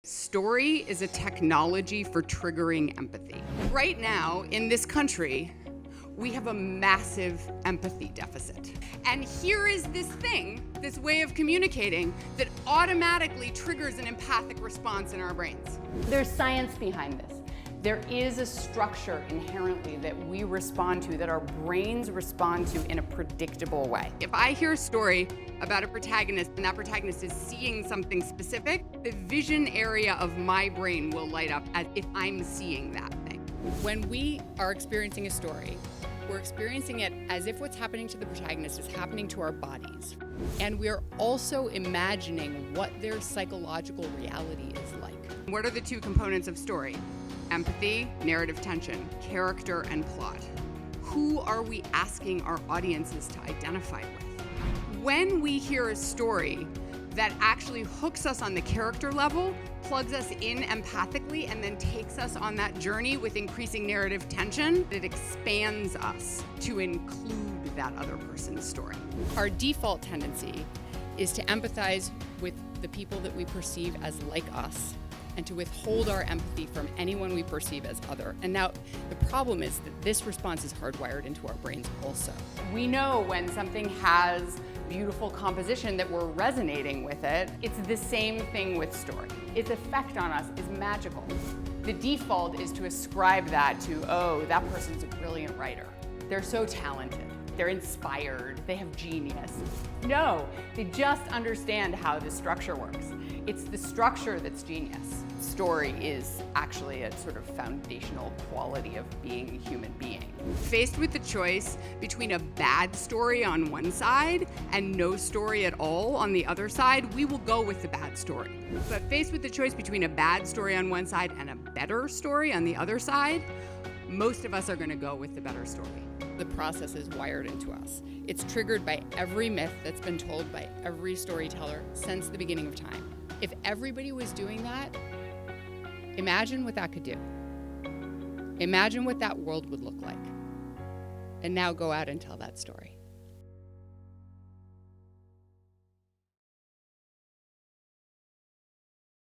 Story is a technology for triggering empathy. Right now, in this country, we have a massive empathy deficit. And here is this thing, this way of communicating, that automatically triggers an empathic response in our brains. There's science behind this. There is a structure inherently that we respond to, that our brains respond to in a predictable way. If I hear a story about a protagonist and that protagonist is seeing something specific, the vision area of my brain will light up as if I'm seeing that thing. When we are experiencing a story, we're experiencing it as if what's happening to the protagonist is happening to our bodies. And we're also imagining what their psychological reality is like. What are the two components of story? Empathy, narrative tension, character, and plot. Who are we asking our audiences to identify with? When we hear a story that actually hooks us on the character level, plugs us in empathically, and then takes us on that journey with increasing narrative tension, it expands us to include that other person's story. Our default tendency is to empathize with the people that we perceive as like us, and to withhold our empathy from anyone we perceive as other. And now, the problem is that this response is hardwired into our brains also. We know when something has beautiful composition that we're resonating with it. It's the same thing with story. Its effect on us is magical. The default is to ascribe that to, oh, that person's a brilliant writer. They're so talented. They're inspired. They have genius. No, they just understand how the structure works. It's the structure that's genius. Story is actually a sort of foundational quality of being a human being. Faced with the choice between a bad story on one side and no story at all on the other side, we will go with the bad story. But faced with the choice between a bad story on one side and a better story on the other side, most of us are going to go with the better story. The process is wired into us. It's triggered by every myth that's been told by every storyteller since the beginning of time. If everybody was doing that, imagine what that could do. Imagine what that world would look like. And now go out and tell that story.